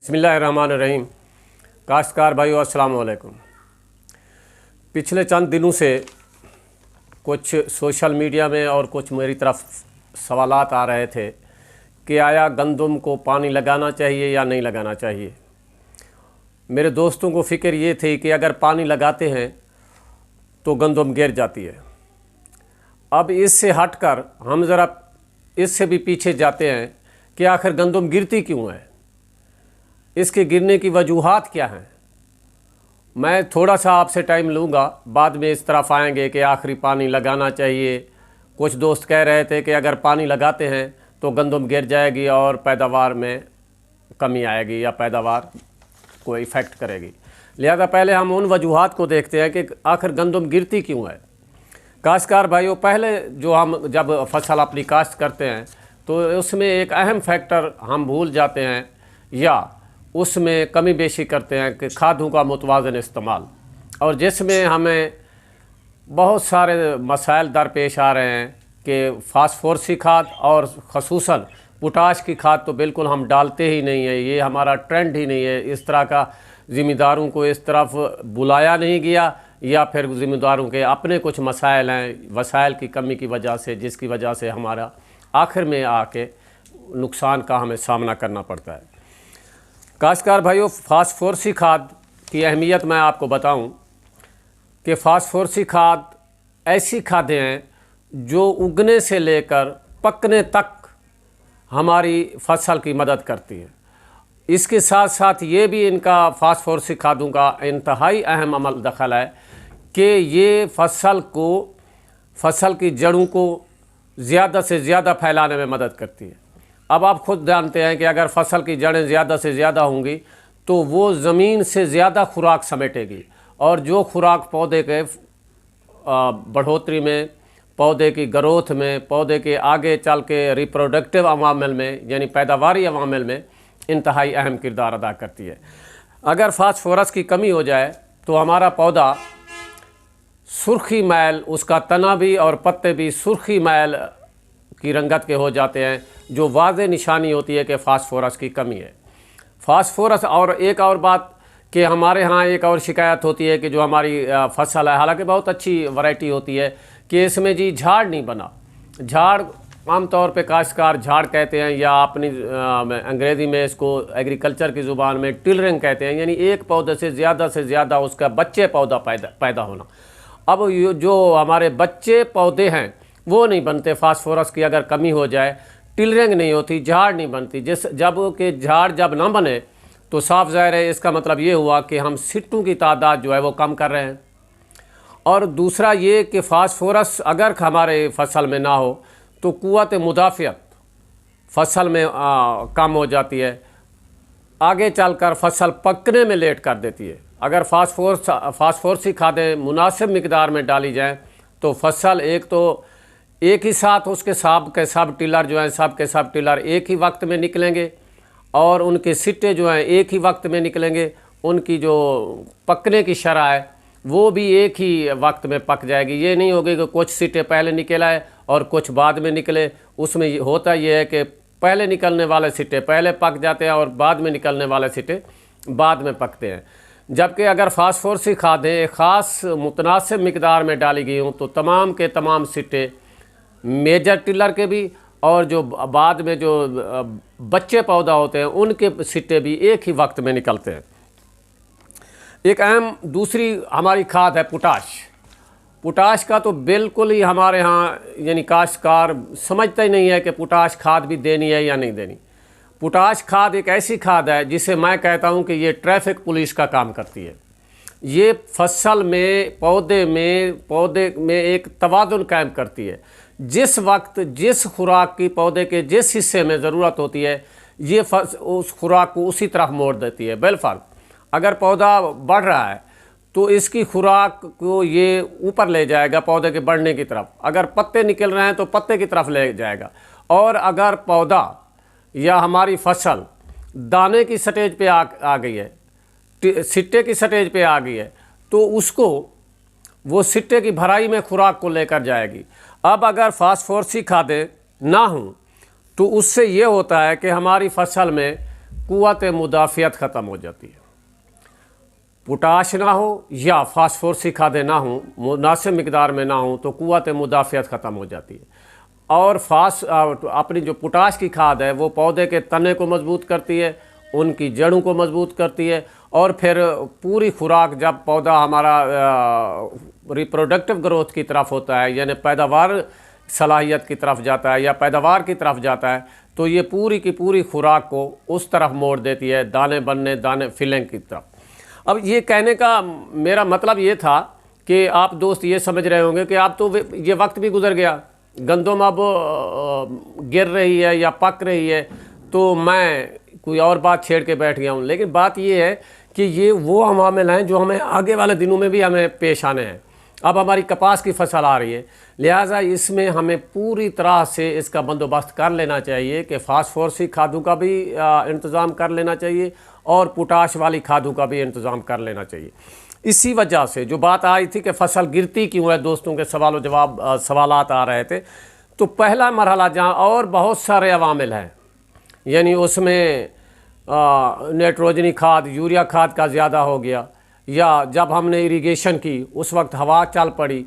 बिस्मिल्लाहिर्रहमानिर्रहीम। काश्तकार भाइयों अस्सलाम वालेकुम। पिछले चंद दिनों से कुछ सोशल मीडिया में और कुछ मेरी तरफ सवालात आ रहे थे कि आया गंदम को पानी लगाना चाहिए या नहीं लगाना चाहिए। मेरे दोस्तों को फ़िक्र ये थी कि अगर पानी लगाते हैं तो गंदम गिर जाती है। अब इससे हटकर हम ज़रा इससे भी पीछे जाते हैं कि आखिर गंदम गिरती क्यों है, इसके गिरने की वजूहात क्या हैं। मैं थोड़ा सा आपसे टाइम लूँगा, बाद में इस तरफ आएंगे कि आखिरी पानी लगाना चाहिए। कुछ दोस्त कह रहे थे कि अगर पानी लगाते हैं तो गंदम गिर जाएगी और पैदावार में कमी आएगी या पैदावार को इफ़ेक्ट करेगी। लिहाजा पहले हम उन वजूहात को देखते हैं कि आखिर गंदम गिरती क्यों है। काश्तकार भाइयों, पहले जो हम जब फसल अपनी काश्त करते हैं तो उसमें एक अहम फैक्टर हम भूल जाते हैं या उसमें कमी बेशी करते हैं कि खादों का मुतवाज़न इस्तेमाल, और जिसमें हमें बहुत सारे मसाइल दरपेश आ रहे हैं कि फास्फोरसी खाद और ख़ुसूसन पोटाश की खाद तो बिल्कुल हम डालते ही नहीं है। ये हमारा ट्रेंड ही नहीं है। इस तरह का ज़िम्मेदारों को इस तरफ बुलाया नहीं गया या फिर ज़िम्मेदारों के अपने कुछ मसाइल हैं, वसाइल की कमी की वजह से, जिसकी वजह से हमारा आखिर में आके नुकसान का हमें सामना करना पड़ता है। काश्तकार भाइयों, फास्फोरसी खाद की अहमियत मैं आपको बताऊं कि फास्फोरसी खाद ऐसी खादें हैं जो उगने से लेकर पकने तक हमारी फसल की मदद करती है। इसके साथ साथ ये भी इनका फास्फोरसी खादों का इंतहाई अहम अमल दखल है कि ये फसल की जड़ों को ज़्यादा से ज़्यादा फैलाने में मदद करती है। अब आप खुद जानते हैं कि अगर फसल की जड़ें ज़्यादा से ज़्यादा होंगी तो वो ज़मीन से ज़्यादा खुराक समेटेगी, और जो खुराक पौधे के बढ़ोतरी में, पौधे की ग्रोथ में, पौधे के आगे चल के रिप्रोडक्टिव अवामिल में यानी पैदावारी अवामिल में इंतहाई अहम किरदार अदा करती है। अगर फास्फोरस की कमी हो जाए तो हमारा पौधा सुर्खी मैल, उसका तना भी और पत्ते भी सुर्खी मैल की रंगत के हो जाते हैं, जो वाज़े निशानी होती है कि फ़ास्फोरस की कमी है। फ़ास्फोरस, और एक और बात कि हमारे यहाँ एक और शिकायत होती है कि जो हमारी फसल है, हालांकि बहुत अच्छी वैरायटी होती है, कि इसमें जी झाड़ नहीं बना। झाड़ आमतौर पे काश्तकार झाड़ कहते हैं या अपनी अंग्रेज़ी में इसको एग्रीकल्चर की ज़ुबान में टिलरिंग कहते हैं, यानी एक पौधे से ज़्यादा उसका बच्चे पौधा पैदा होना। अब जो हमारे बच्चे पौधे हैं वो नहीं बनते। फास्फोरस की अगर कमी हो जाए, टिलरिंग नहीं होती, झाड़ नहीं बनती। झाड़ जब ना बने तो साफ ज़ाहिर है इसका मतलब ये हुआ कि हम सिट्टों की तादाद जो है वो कम कर रहे हैं। और दूसरा ये कि फास्फोरस अगर हमारे फसल में ना हो तो कुव्वत मुदाफ़ियत फसल में कम हो जाती है, आगे चलकर फसल पकने में लेट कर देती है। अगर फास्फोरसी खादें मुनासिब मिकदार में डाली जाएँ तो फसल एक ही साथ उसके सब टिलर जो हैं, सब के सब टिलर एक ही वक्त में निकलेंगे और उनके सिट्टे जो हैं एक ही वक्त में निकलेंगे। उनकी जो पकने की शरह है वो भी एक ही वक्त में पक जाएगी। ये नहीं होगी कि कुछ सिट्टे पहले निकल आए और कुछ बाद में निकले। उसमें होता ये है कि पहले निकलने वाले सिट्टे पहले पक जाते हैं और बाद में निकलने वाले सिट्टे बाद में पकते हैं। जबकि अगर फास्फोरसी खादें ख़ास मुतनासिब मिकदार में डाली गई हों तो तमाम के तमाम सिट्टे मेजर टिलर के भी और जो बाद में जो बच्चे पौधा होते हैं उनके सिट्टे भी एक ही वक्त में निकलते हैं। एक अहम दूसरी हमारी खाद है पोटाश। पोटाश का तो बिल्कुल ही हमारे यहाँ यानी काश्तकार समझता ही नहीं है कि पोटाश खाद भी देनी है या नहीं देनी। पोटाश खाद एक ऐसी खाद है जिसे मैं कहता हूँ कि ये ट्रैफिक पुलिस का काम करती है। ये फसल में पौधे में एक तवाज़ुन कायम करती है। जिस वक्त जिस खुराक की पौधे के जिस हिस्से में ज़रूरत होती है ये उस खुराक को उसी तरफ मोड़ देती है। बिलफर्क अगर पौधा बढ़ रहा है तो इसकी खुराक को ये ऊपर ले जाएगा पौधे के बढ़ने की तरफ। अगर पत्ते निकल रहे हैं तो पत्ते की तरफ ले जाएगा। और अगर पौधा या हमारी फसल दाने की स्टेज पे आ गई है, सिट्टे की स्टेज पे आ गई है, तो उसको वो सिट्टे की भराई में खुराक को लेकर जाएगी। अब अगर फास्फोरसी खादें ना हों तो उससे ये होता है कि हमारी फसल में क़ुव्वत मुदाफ़ियत ख़त्म हो जाती है। पोटाश ना हो या फास्फोरसी खादें ना हो, मुनासिब मिकदार में ना हो, तो क़ुव्वत मुदाफ़ियत ख़त्म हो जाती है। और अपनी जो पोटाश की खाद है वो पौधे के तने को मजबूत करती है, उनकी जड़ों को मजबूत करती है, और फिर पूरी खुराक जब पौधा हमारा रिप्रोडक्टिव ग्रोथ की तरफ होता है, यानी पैदावार सलाहियत की तरफ जाता है या पैदावार की तरफ जाता है, तो ये पूरी की पूरी खुराक को उस तरफ मोड़ देती है, दाने बनने, दाने फिलिंग की तरफ। अब ये कहने का मेरा मतलब ये था कि आप दोस्त ये समझ रहे होंगे कि आप तो ये वक्त भी गुजर गया, गंदम अब गिर रही है या पक रही है, तो मैं कोई और बात छेड़ के बैठ गया हूँ। लेकिन बात ये है कि ये वो अवामिल हैं जो हमें आगे वाले दिनों में भी हमें पेश आने हैं। अब हमारी कपास की फसल आ रही है, लिहाजा इसमें हमें पूरी तरह से इसका बंदोबस्त कर लेना चाहिए कि फास्फोरसी खादों का भी इंतज़ाम कर लेना चाहिए और पोटाश वाली खादों का भी इंतज़ाम कर लेना चाहिए। इसी वजह से जो बात आई थी कि फसल गिरती क्यों है, दोस्तों के सवाल जवाब सवालात आ रहे थे, तो पहला मरहला जहाँ और बहुत सारे अवामिल हैं, यानी उसमें नाइट्रोजनी खाद, यूरिया खाद का ज़्यादा हो गया, या जब हमने इरिगेशन की उस वक्त हवा चल पड़ी,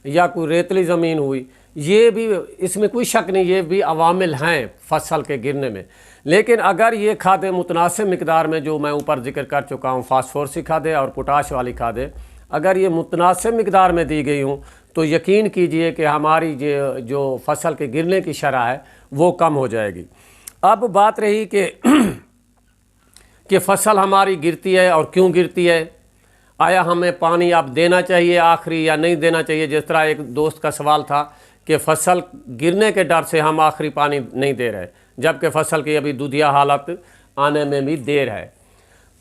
या कोई रेतली ज़मीन हुई, ये भी, इसमें कोई शक नहीं, ये भी अवामिल हैं फसल के गिरने में। लेकिन अगर ये खादें मुतनासिब मिकदार में, जो मैं ऊपर जिक्र कर चुका हूँ, फास्फोरसी खादें और पोटाश वाली खादें, अगर ये मुतनासिब मिकदार में दी गई हूँ, तो यकीन कीजिए कि हमारी जो फसल के गिरने की शरह है वो कम हो जाएगी। अब बात रही कि फसल हमारी गिरती है और क्यों गिरती है, आया हमें पानी अब देना चाहिए आखिरी या नहीं देना चाहिए। जिस तरह एक दोस्त का सवाल था कि फसल गिरने के डर से हम आखिरी पानी नहीं दे रहे, जबकि फसल की अभी दुधिया हालत आने में भी देर है।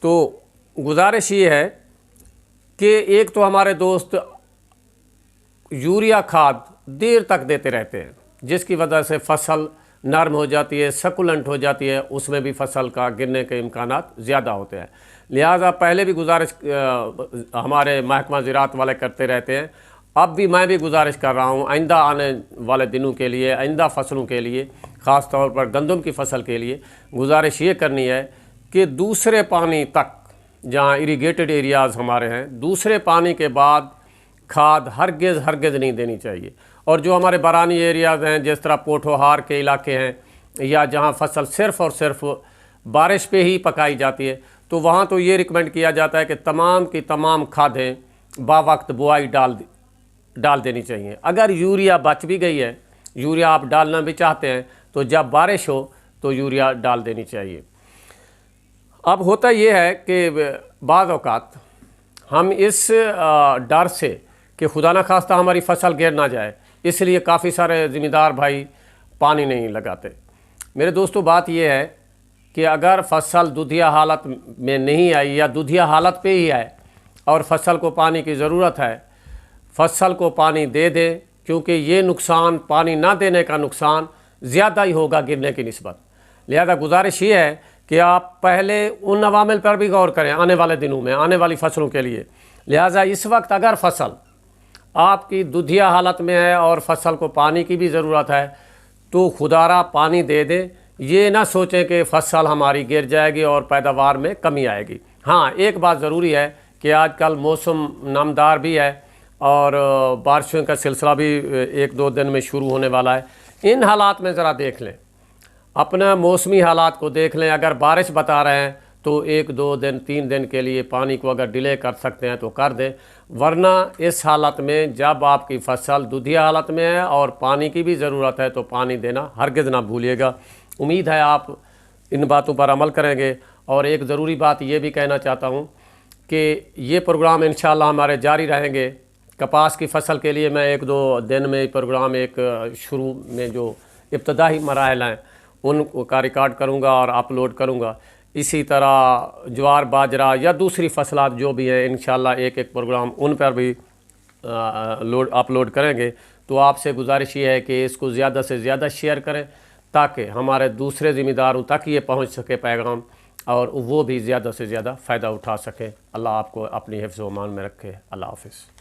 तो गुजारिश ये है कि एक तो हमारे दोस्त यूरिया खाद देर तक देते रहते हैं, जिसकी वजह से फसल नरम हो जाती है, सकुलेंट हो जाती है, उसमें भी फसल का गिरने के इम्कानात ज़्यादा होते हैं। लिहाजा पहले भी गुजारिश हमारे महकमा ज़राअत वाले करते रहते हैं, अब भी मैं भी गुजारिश कर रहा हूँ आइंदा आने वाले दिनों के लिए, आइंदा फसलों के लिए, ख़ास तौर पर गंदम की फसल के लिए गुजारिश ये करनी है कि दूसरे पानी तक, जहाँ इरीगेटेड एरियाज़ हमारे हैं, दूसरे पानी के बाद खाद हरगिज़ नहीं देनी चाहिए। और जो हमारे बरानी एरियाज़ हैं, जिस तरह पोठोहार के इलाके हैं, या जहाँ फसल सिर्फ़ और सिर्फ बारिश पे ही पकाई जाती है, तो वहाँ तो ये रिकमेंड किया जाता है कि तमाम की तमाम खादें बावक्त बुआई डाल देनी चाहिए। अगर यूरिया बच भी गई है, यूरिया आप डालना भी चाहते हैं, तो जब बारिश हो तो यूरिया डाल देनी चाहिए। अब होता यह है कि बाज़ औक़ात हम इस डर से कि खुदा न खास्ता हमारी फसल गिर ना जाए, इसलिए काफ़ी सारे ज़िम्मेदार भाई पानी नहीं लगाते। मेरे दोस्तों, बात यह है कि अगर फसल दुधिया हालत में नहीं आई या दुधिया हालत पे ही है और फसल को पानी की ज़रूरत है, फसल को पानी दे दें, क्योंकि ये नुकसान, पानी ना देने का नुकसान ज़्यादा ही होगा गिरने की निस्बत। लिहाजा गुजारिश ये है कि आप पहले उन अवामिल पर भी गौर करें आने वाले दिनों में, आने वाली फसलों के लिए। लिहाजा इस वक्त अगर फसल आपकी दुधिया हालत में है और फसल को पानी की भी ज़रूरत है, तो खुदारा पानी दे दें। ये ना सोचें कि फसल हमारी गिर जाएगी और पैदावार में कमी आएगी। हाँ, एक बात ज़रूरी है कि आजकल मौसम नमदार भी है और बारिशों का सिलसिला भी 1-2 दिन में शुरू होने वाला है। इन हालात में ज़रा देख लें, अपना मौसमी हालात को देख लें। अगर बारिश बता रहे हैं तो 1-2 दिन 3 दिन के लिए पानी को अगर डिले कर सकते हैं तो कर दें, वरना इस हालत में जब आपकी फसल दुधिया हालत में है और पानी की भी ज़रूरत है तो पानी देना हरगिज़ ना भूलिएगा। उम्मीद है आप इन बातों पर अमल करेंगे। और एक ज़रूरी बात ये भी कहना चाहता हूँ कि ये प्रोग्राम इंशाअल्लाह हमारे जारी रहेंगे। कपास की फसल के लिए मैं 1-2 दिन में प्रोग्राम एक शुरू में जो इब्तदाई मराहल हैं उनका रिकॉर्ड करूँगा और अपलोड करूँगा। इसी तरह ज्वार, बाजरा या दूसरी फसलात जो भी हैं, इंशाअल्लाह एक प्रोग्राम उन पर भी अपलोड करेंगे। तो आपसे गुजारिश ये है कि इसको ज़्यादा से ज़्यादा शेयर करें ताकि हमारे दूसरे ज़िम्मेदारों तक ये पहुंच सके पैगाम और वो भी ज़्यादा से ज़्यादा फ़ायदा उठा सकें। अल्लाह आपको अपनी हिफ्ज़ व अमान में रखे। अल्लाह हाफ़िज़।